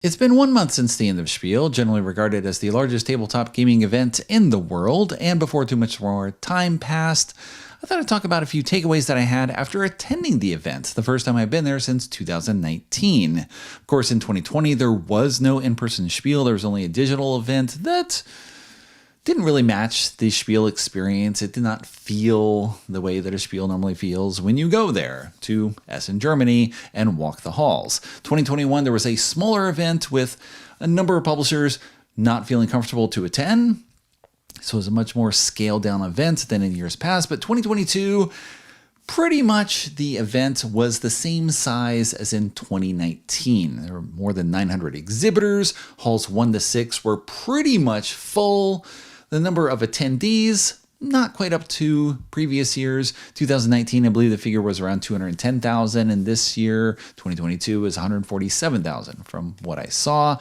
It's been 1 month since the end of Spiel, generally regarded as the largest tabletop gaming event in the world, and before too much more time passed, I thought I'd talk about a few takeaways that I had after attending the event, the first time I've been there since 2019. Of course, in 2020, there was no in-person Spiel, there was only a digital event that didn't really match the Spiel experience. It did not feel the way that a Spiel normally feels when you go there to Essen, Germany, and walk the halls. 2021, there was a smaller event with a number of publishers not feeling comfortable to attend. So it was a much more scaled down event than in years past. But 2022, pretty much the event was the same size as in 2019. There were more than 900 exhibitors. Halls 1 to 6 were pretty much full. The number of attendees, not quite up to previous years. 2019, I believe the figure was around 210,000, and this year, 2022, is 147,000 from what I saw.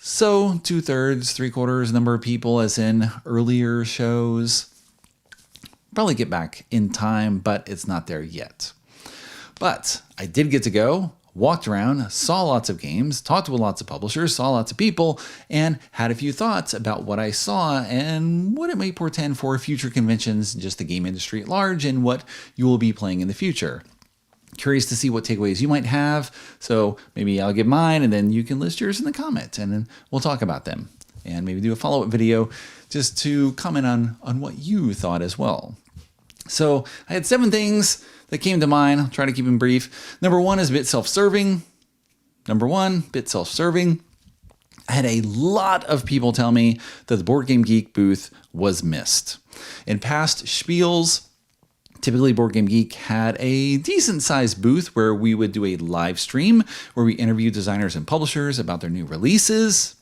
So 2/3, 3/4 number of people as in earlier shows. Probably get back in time, but it's not there yet. But I did get to go. Walked around, saw lots of games, talked to lots of publishers, saw lots of people, and had a few thoughts about what I saw and what it may portend for future conventions, just the game industry at large, and what you will be playing in the future. Curious to see what takeaways you might have, so maybe I'll give mine, and then you can list yours in the comment, and then we'll talk about them. And maybe do a follow-up video just to comment on what you thought as well. So I had 7 things that came to mind. I'll try to keep them brief. Number 1 is a bit self-serving. I had a lot of people tell me that the BoardGameGeek booth was missed. In past Spiels, typically BoardGameGeek had a decent-sized booth where we would do a live stream where we interview designers and publishers about their new releases.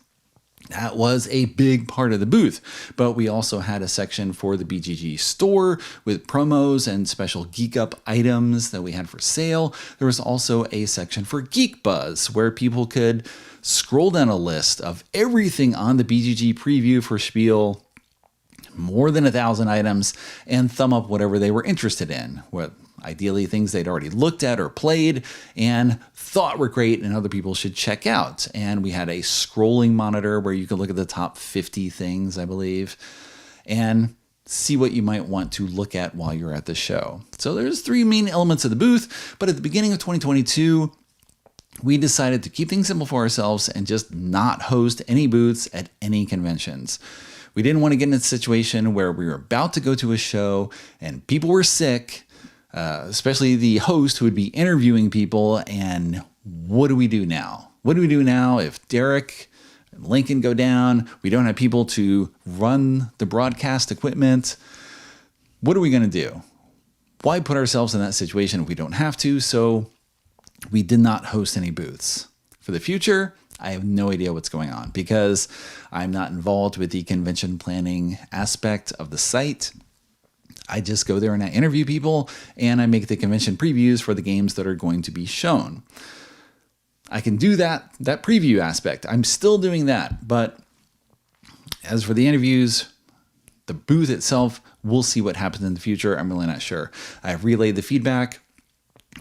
That was a big part of the booth, but we also had a section for the BGG store with promos and special Geek Up items that we had for sale. There was also a section for Geek Buzz where people could scroll down a list of everything on the BGG preview for Spiel, more than 1,000 items, and thumb up whatever they were interested in. Ideally things they'd already looked at or played and thought were great and other people should check out. And we had a scrolling monitor where you could look at the top 50 things, I believe, and see what you might want to look at while you're at the show. So there's 3 main elements of the booth, but at the beginning of 2022, we decided to keep things simple for ourselves and just not host any booths at any conventions. We didn't want to get in a situation where we were about to go to a show and people were sick, especially the host who would be interviewing people, and what do we do now? What do we do now if Derek and Lincoln go down? We don't have people to run the broadcast equipment. What are we going to do? Why put ourselves in that situation if we don't have to? So we did not host any booths. For the future, I have no idea what's going on because I'm not involved with the convention planning aspect of the site. I just go there and I interview people and I make the convention previews for the games that are going to be shown. I can do that preview aspect. I'm still doing that. But as for the interviews, the booth itself, we'll see what happens in the future. I'm really not sure. I've relayed the feedback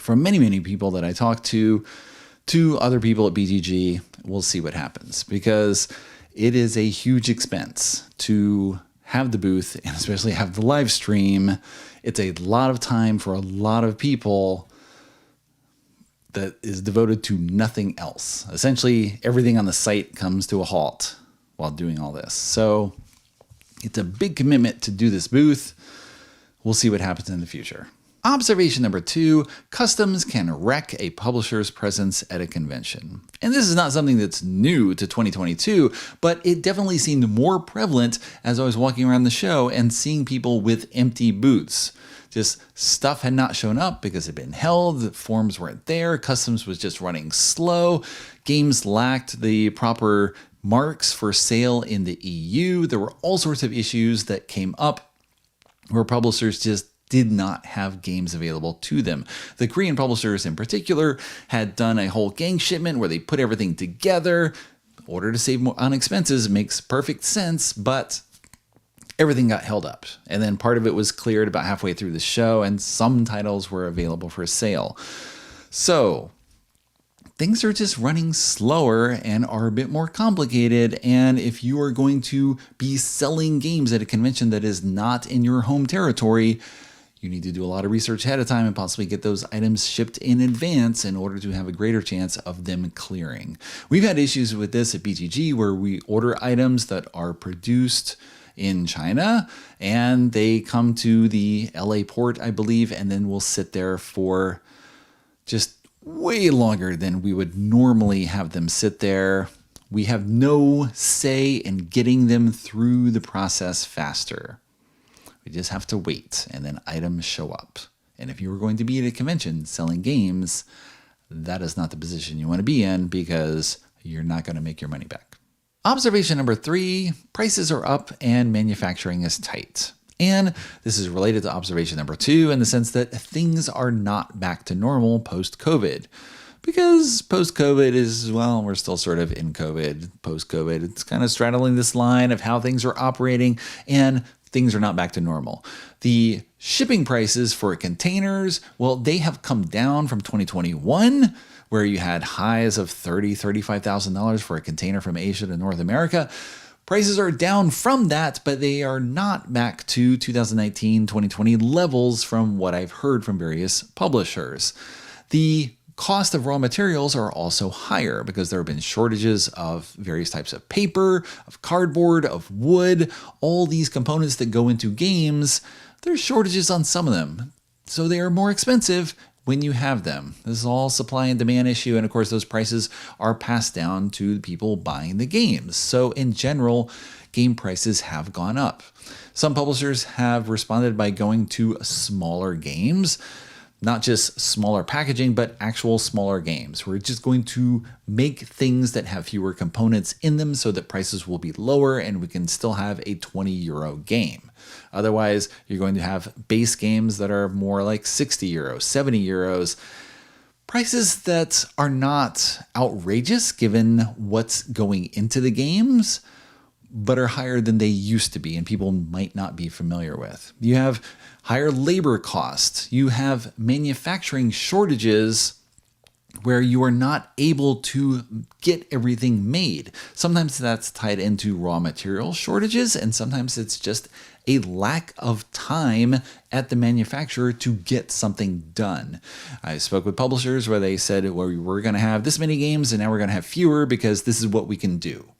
from many, many people that I talked to other people at BGG. We'll see what happens because it is a huge expense to have the booth and especially have the live stream. It's a lot of time for a lot of people that is devoted to nothing else. Essentially, everything on the site comes to a halt while doing all this. So it's a big commitment to do this booth. We'll see what happens in the future. Observation number 2, customs can wreck a publisher's presence at a convention. And this is not something that's new to 2022, but it definitely seemed more prevalent as I was walking around the show and seeing people with empty booths. Just stuff had not shown up because it had been held, the forms weren't there, customs was just running slow, games lacked the proper marks for sale in the EU. There were all sorts of issues that came up where publishers just did not have games available to them. The Korean publishers in particular had done a whole gang shipment where they put everything together. In order to save more on expenses makes perfect sense, but everything got held up. And then part of it was cleared about halfway through the show and some titles were available for sale. So things are just running slower and are a bit more complicated. And if you are going to be selling games at a convention that is not in your home territory, you need to do a lot of research ahead of time and possibly get those items shipped in advance in order to have a greater chance of them clearing. We've had issues with this at BGG where we order items that are produced in China and they come to the LA port, I believe, and then will sit there for just way longer than we would normally have them sit there. We have no say in getting them through the process faster. We just have to wait, and then items show up. And if you were going to be at a convention selling games, that is not the position you want to be in because you're not going to make your money back. Observation number 3, prices are up and manufacturing is tight. And this is related to observation number 2 in the sense that things are not back to normal post-COVID. Because post-COVID is, well, we're still sort of in COVID, post-COVID. It's kind of straddling this line of how things are operating and things are not back to normal. The shipping prices for containers, well, they have come down from 2021, where you had highs of $30,000, $35,000 for a container from Asia to North America. Prices are down from that, but they are not back to 2019, 2020 levels from what I've heard from various publishers. The cost of raw materials are also higher because there have been shortages of various types of paper, of cardboard, of wood, all these components that go into games. There's shortages on some of them, so they are more expensive when you have them. This is all supply and demand issue, and of course those prices are passed down to the people buying the games. So in general, game prices have gone up. Some publishers have responded by going to smaller games, not just smaller packaging, but actual smaller games. We're just going to make things that have fewer components in them so that prices will be lower and we can still have a 20 euro game. Otherwise, you're going to have base games that are more like 60 euros, 70 euros. Prices that are not outrageous given what's going into the games, but are higher than they used to be and people might not be familiar with. You have higher labor costs. You have manufacturing shortages where you are not able to get everything made. Sometimes that's tied into raw material shortages, and sometimes it's just a lack of time at the manufacturer to get something done. I spoke with publishers where they said, well, we're going to have this many games and now we're going to have fewer because this is what we can do.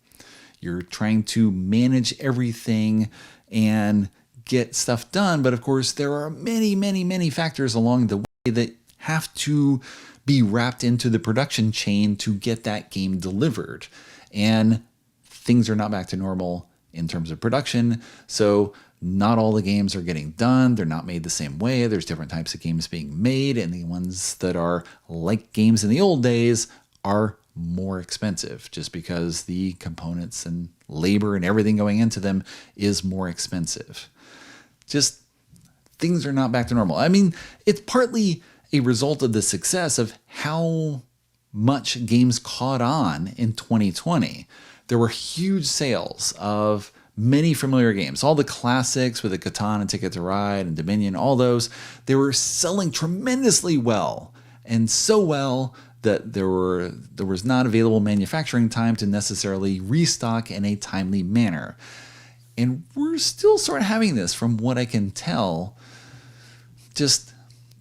You're trying to manage everything and get stuff done. But of course, there are many, many, many factors along the way that have to be wrapped into the production chain to get that game delivered. And things are not back to normal in terms of production. So not all the games are getting done. They're not made the same way. There's different types of games being made. And the ones that are like games in the old days are more expensive just because the components and labor and everything going into them is more expensive. Just things are not back to normal. I mean, it's partly a result of the success of how much games caught on in 2020. There were huge sales of many familiar games, all the classics with the Catan and Ticket to Ride and Dominion, all those, they were selling tremendously well, and so well that there was not available manufacturing time to necessarily restock in a timely manner. And we're still sort of having this, from what I can tell, just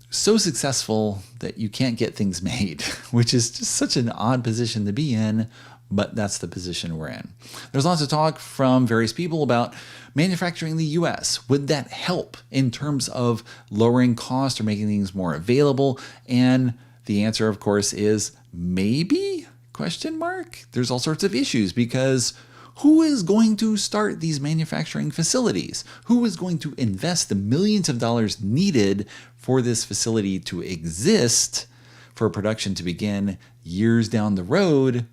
so successful that you can't get things made, which is just such an odd position to be in, but that's the position we're in. There's lots of talk from various people about manufacturing in the US. Would that help in terms of lowering cost or making things more available? And the answer, of course, is maybe, ? There's all sorts of issues because who is going to start these manufacturing facilities? Who is going to invest the millions of dollars needed for this facility to exist, for production to begin years down the road?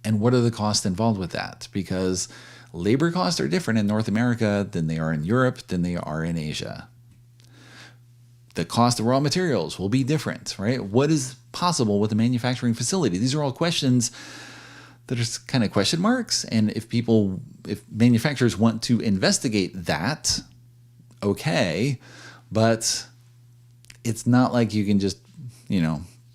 And what are the costs involved with that? Because labor costs are different in North America than they are in Europe, than they are in Asia. The cost of raw materials will be different, right? What is possible with a manufacturing facility? These are all questions that are kind of question marks. And if manufacturers want to investigate that, okay, but it's not like you can just,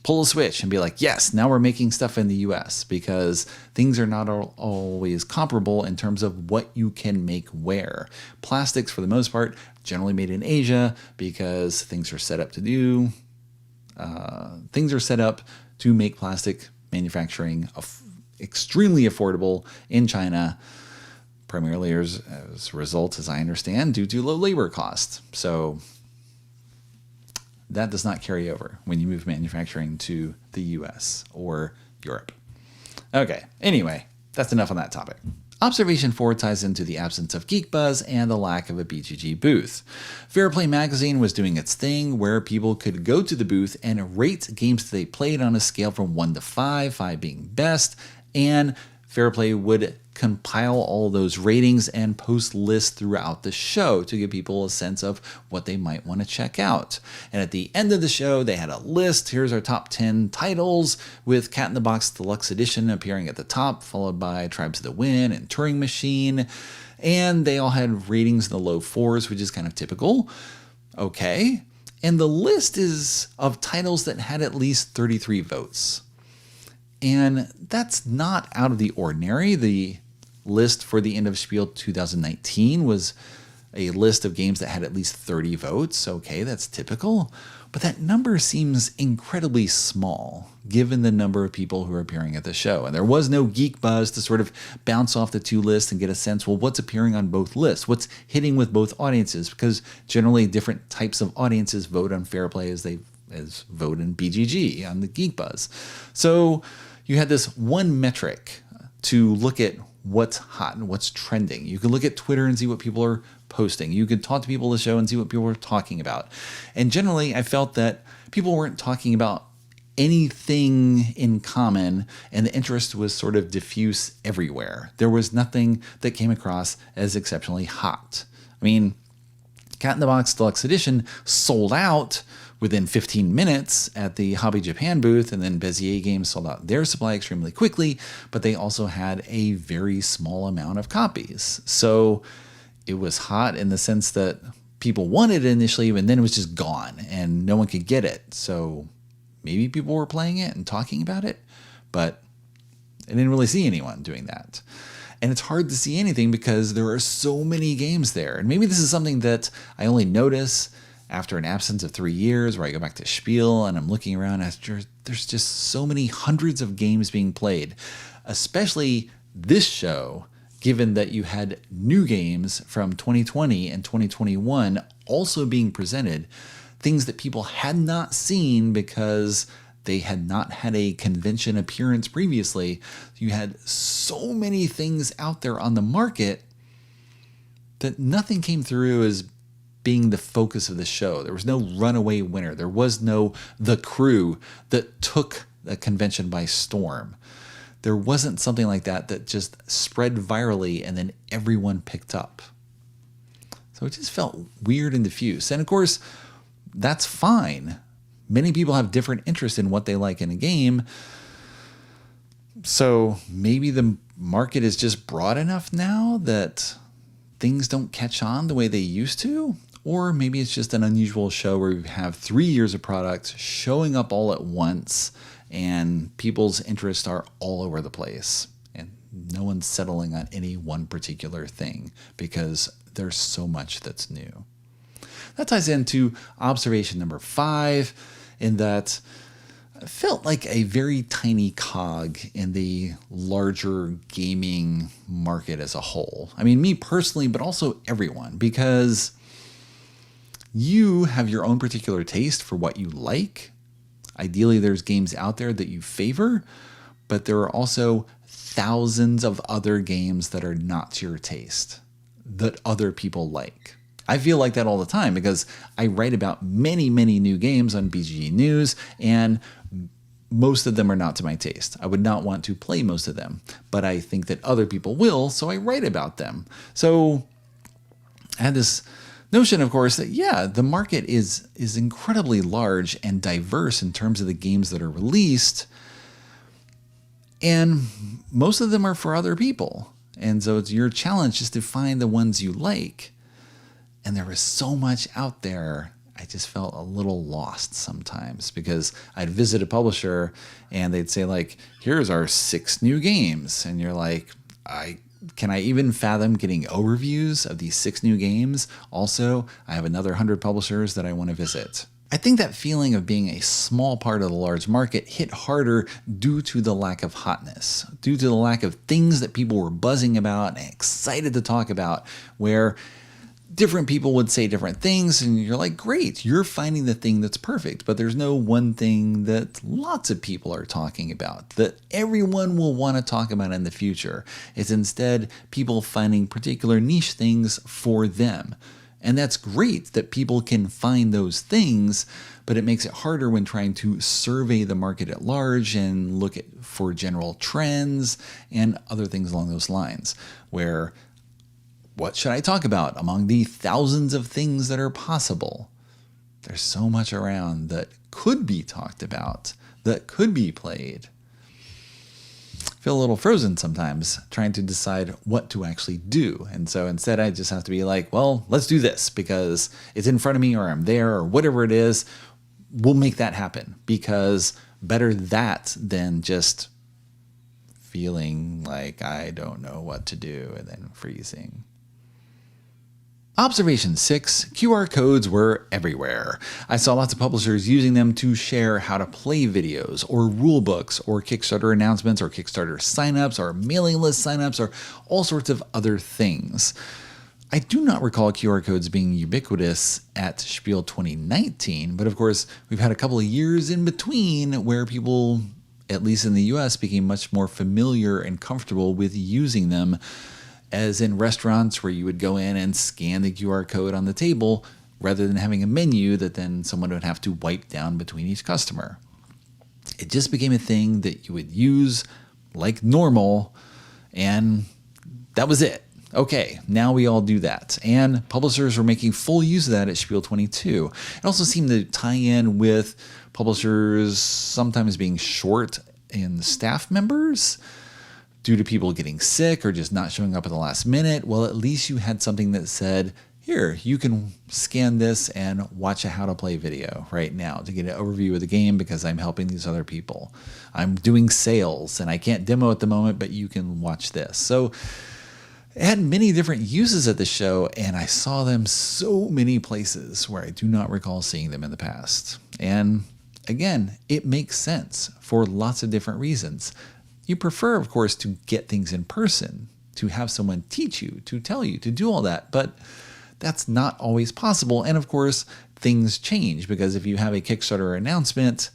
pull a switch and be like, yes, now we're making stuff in the US, because things are not always comparable in terms of what you can make where. Plastics, for the most part, generally made in Asia, because things are set up to make plastic manufacturing extremely affordable in China, primarily as a result, as I understand, due to low labor costs. So that does not carry over when you move manufacturing to the US or Europe. Okay, anyway, that's enough on that topic. Observation 4 ties into the absence of geek buzz and the lack of a BGG booth. Fair Play magazine was doing its thing where people could go to the booth and rate games that they played on a scale from 1 to 5, 5 being best, and Fair Play would compile all those ratings and post lists throughout the show to give people a sense of what they might want to check out. And at the end of the show, they had a list. Here's our top 10 titles, with Cat in the Box Deluxe Edition appearing at the top, followed by Tribes of the Wind and Turing Machine. And they all had ratings in the low 4s, which is kind of typical. Okay. And the list is of titles that had at least 33 votes. And that's not out of the ordinary. The list for the end of Spiel 2019 was a list of games that had at least 30 votes. Okay, that's typical. But that number seems incredibly small, given the number of people who are appearing at the show. And there was no geek buzz to sort of bounce off the two lists and get a sense, well, what's appearing on both lists? What's hitting with both audiences? Because generally different types of audiences vote on Fair Play as vote in BGG on the geek buzz. So you had this one metric to look at what's hot and what's trending. You can look at Twitter and see what people are posting. You could talk to people at the show and see what people are talking about. And generally, I felt that people weren't talking about anything in common, and the interest was sort of diffuse everywhere. There was nothing that came across as exceptionally hot. I mean, Cat in the Box Deluxe Edition sold out within 15 minutes at the Hobby Japan booth, and then Bezier Games sold out their supply extremely quickly, but they also had a very small amount of copies. So it was hot in the sense that people wanted it initially, and then it was just gone, and no one could get it. So maybe people were playing it and talking about it, but I didn't really see anyone doing that. And it's hard to see anything because there are so many games there. And maybe this is something that I only notice after an absence of 3 years, where I go back to Spiel and I'm looking around, there's just so many hundreds of games being played, especially this show, given that you had new games from 2020 and 2021 also being presented, things that people had not seen because they had not had a convention appearance previously. You had so many things out there on the market that nothing came through as being the focus of the show. There was no runaway winner. There was no The Crew that took the convention by storm. There wasn't something like that that just spread virally and then everyone picked up. So it just felt weird and diffuse. And of course, that's fine. Many people have different interests in what they like in a game. So maybe the market is just broad enough now that things don't catch on the way they used to. Or maybe it's just an unusual show where we have 3 years of products showing up all at once and people's interests are all over the place. And no one's settling on any one particular thing because there's so much that's new. That ties into observation number 5, in that it felt like a very tiny cog in the larger gaming market as a whole. I mean, me personally, but also everyone, because you have your own particular taste for what you like. Ideally, there's games out there that you favor, but there are also thousands of other games that are not to your taste, that other people like. I feel like that all the time because I write about many, many new games on BGG News, and most of them are not to my taste. I would not want to play most of them, but I think that other people will, so I write about them. So I had this notion, of course, that yeah, the market is incredibly large and diverse in terms of the games that are released, and most of them are for other people. And so it's your challenge just to find the ones you like. And there is so much out there. I just felt a little lost sometimes because I'd visit a publisher and they'd say like, here's our 6 new games. And you're like, can I even fathom getting overviews of these 6 new games? Also, I have another 100 publishers that I want to visit. I think that feeling of being a small part of the large market hit harder due to the lack of hotness, due to the lack of things that people were buzzing about and excited to talk about, where different people would say different things and you're like, great, you're finding the thing that's perfect, but there's no one thing that lots of people are talking about, that everyone will want to talk about in the future. It's instead people finding particular niche things for them. And that's great that people can find those things, but it makes it harder when trying to survey the market at large and look for general trends and other things along those lines, where what should I talk about among the thousands of things that are possible? There's so much around that could be talked about, that could be played. I feel a little frozen sometimes trying to decide what to actually do. And so instead I just have to be like, well, let's do this because it's in front of me or I'm there or whatever it is. We'll make that happen, because better that than just feeling like I don't know what to do and then freezing. Observation 6, QR codes were everywhere. I saw lots of publishers using them to share how to play videos or rule books or Kickstarter announcements or Kickstarter signups or mailing list signups or all sorts of other things. I do not recall QR codes being ubiquitous at Spiel 2019, but of course we've had a couple of years in between where people, at least in the US, became much more familiar and comfortable with using them, as in restaurants where you would go in and scan the QR code on the table rather than having a menu that then someone would have to wipe down between each customer. It just became a thing that you would use like normal, and that was it. Okay, now we all do that. And publishers were making full use of that at Spiel 22. It also seemed to tie in with publishers sometimes being short in staff members due to people getting sick or just not showing up at the last minute. Well, at least you had something that said, here, you can scan this and watch a how to play video right now to get an overview of the game because I'm helping these other people. I'm doing sales and I can't demo at the moment, but you can watch this. So it had many different uses at the show, and I saw them so many places where I do not recall seeing them in the past. And again, it makes sense for lots of different reasons. You prefer, of course, to get things in person, to have someone teach you, to tell you, to do all that, but that's not always possible. And of course, things change, because if you have a Kickstarter announcement,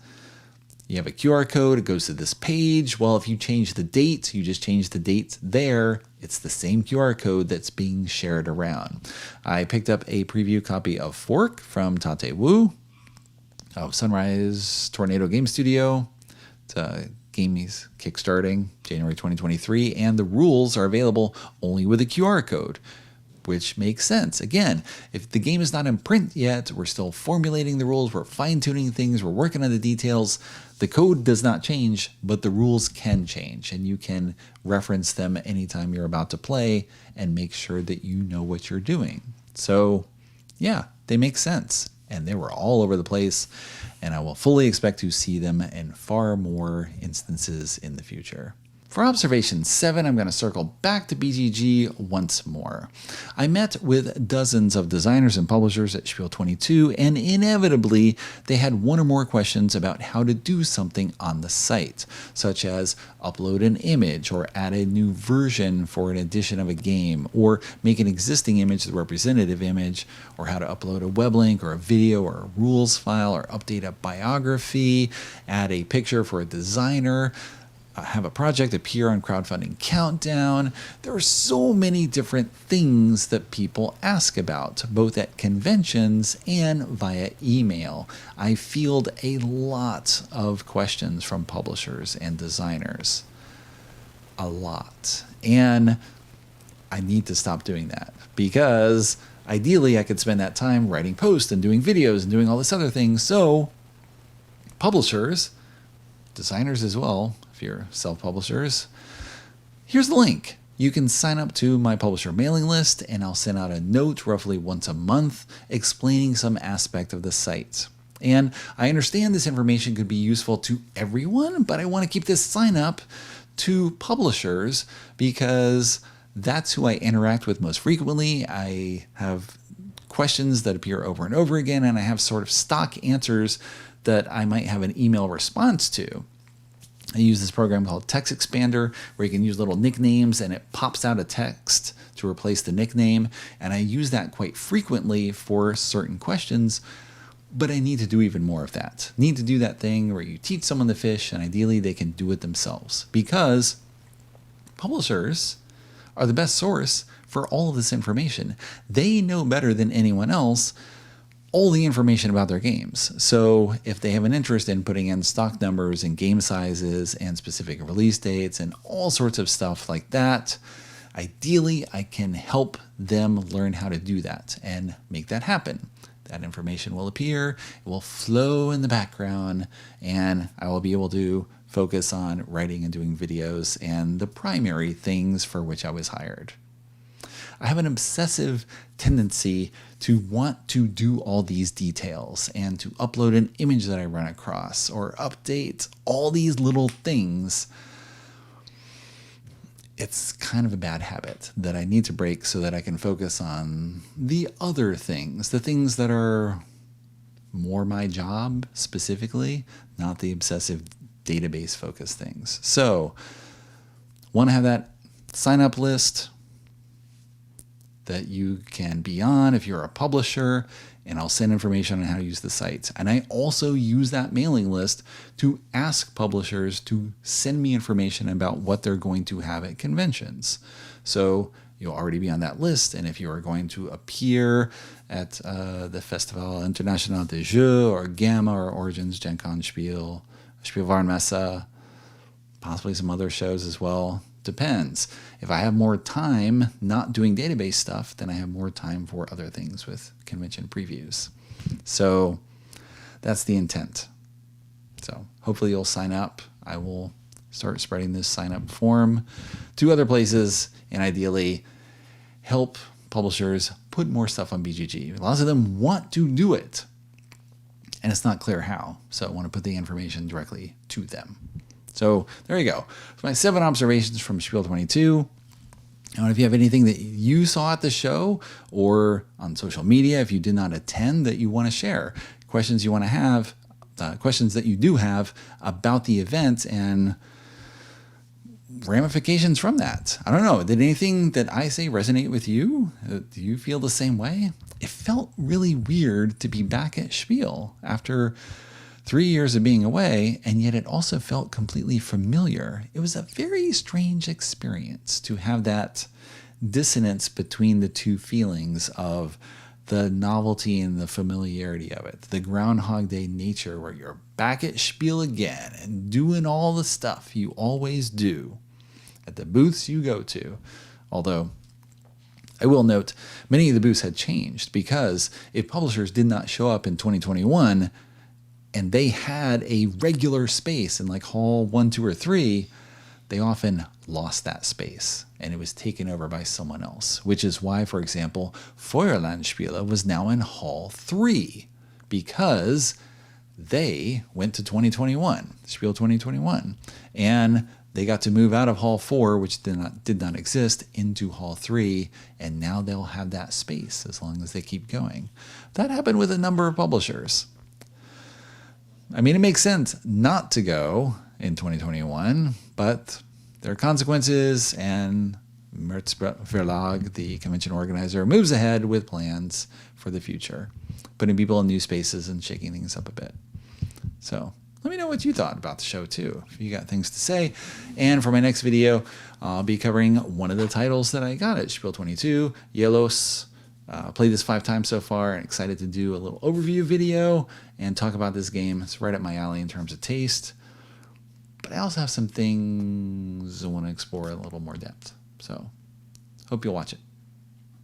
you have a QR code, it goes to this page. Well, if you change the date, you just change the date there. It's the same QR code that's being shared around. I picked up a preview copy of Fork from Tate Wu of Sunrise Tornado Game Studio. It's a game he's kickstarting January 2023, and the rules are available only with a QR code, which makes sense. Again, if the game is not in print yet, we're still formulating the rules, we're fine-tuning things, we're working on the details. The code does not change, but the rules can change, and you can reference them anytime you're about to play and make sure that you know what you're doing. So yeah, they make sense, and they were all over the place, and I will fully expect to see them in far more instances in the future. For observation 7, I'm going to circle back to BGG once more. I met with dozens of designers and publishers at Spiel 22, and inevitably they had one or more questions about how to do something on the site, such as upload an image or add a new version for an edition of a game, or make an existing image the representative image, or how to upload a web link or a video or a rules file, or update a biography, add a picture for a designer, have a project appear on Crowdfunding Countdown. There are so many different things that people ask about, both at conventions and via email. I field a lot of questions from publishers and designers. A lot. And I need to stop doing that, because ideally I could spend that time writing posts and doing videos and doing all this other things. So publishers, designers as well, if you're self-publishers, here's the link. You can sign up to my publisher mailing list, and I'll send out a note roughly once a month explaining some aspect of the site. And I understand this information could be useful to everyone, but I want to keep this sign up to publishers because that's who I interact with most frequently. I have questions that appear over and over again, and I have sort of stock answers that I might have an email response to. I use this program called Text Expander where you can use little nicknames and it pops out a text to replace the nickname. And I use that quite frequently for certain questions, but I need to do even more of that. Need to do that thing where you teach someone to fish and ideally they can do it themselves, because publishers are the best source for all of this information. They know better than anyone else all the information about their games. So if they have an interest in putting in stock numbers and game sizes and specific release dates and all sorts of stuff like that, ideally I can help them learn how to do that and make that happen. That information will appear, it will flow in the background, and I will be able to focus on writing and doing videos and the primary things for which I was hired. I have an obsessive tendency to want to do all these details and to upload an image that I run across or update all these little things. It's kind of a bad habit that I need to break so that I can focus on the other things, the things that are more my job specifically, not the obsessive database focused things. So, want to have that sign up list that you can be on if you're a publisher, and I'll send information on how to use the site. And I also use that mailing list to ask publishers to send me information about what they're going to have at conventions. So you'll already be on that list, and if you are going to appear at the Festival International des Jeux or Gamma or Origins, Gen Con, Spiel, Spielwarenmesse, possibly some other shows as well. Depends. If I have more time not doing database stuff, then I have more time for other things with convention previews. So that's the intent. So hopefully you'll sign up. I will start spreading this sign up form to other places and ideally help publishers put more stuff on BGG. Lots of them want to do it, and it's not clear how. So I want to put the information directly to them. So there you go. So my 7 observations from Spiel 22. And if you have anything that you saw at the show or on social media, if you did not attend, that you want to share, questions you want to have, questions that you do have about the event and ramifications from that. I don't know. Did anything that I say resonate with you? Do you feel the same way? It felt really weird to be back at Spiel after 3 years of being away, and yet it also felt completely familiar. It was a very strange experience to have that dissonance between the two feelings of the novelty and the familiarity of it. The Groundhog Day nature where you're back at Spiel again and doing all the stuff you always do at the booths you go to. Although I will note, many of the booths had changed because if publishers did not show up in 2021, and they had a regular space in like hall 1, 2, or 3, they often lost that space and it was taken over by someone else, which is why, for example, Feuerlandspiele was now in hall 3 because they went to 2021, Spiel 2021, and they got to move out of hall 4, which did not exist, into hall 3, and now they'll have that space as long as they keep going. That happened with a number of publishers. I mean, it makes sense not to go in 2021, but there are consequences, and Merz Verlag, the convention organizer, moves ahead with plans for the future, putting people in new spaces and shaking things up a bit. So let me know what you thought about the show, too, if you got things to say. And for my next video, I'll be covering one of the titles that I got at Spiel 22, Yelos. Played this 5 times so far and excited to do a little overview video and talk about this game. It's right up my alley in terms of taste. But I also have some things I want to explore in a little more depth. So hope you'll watch it.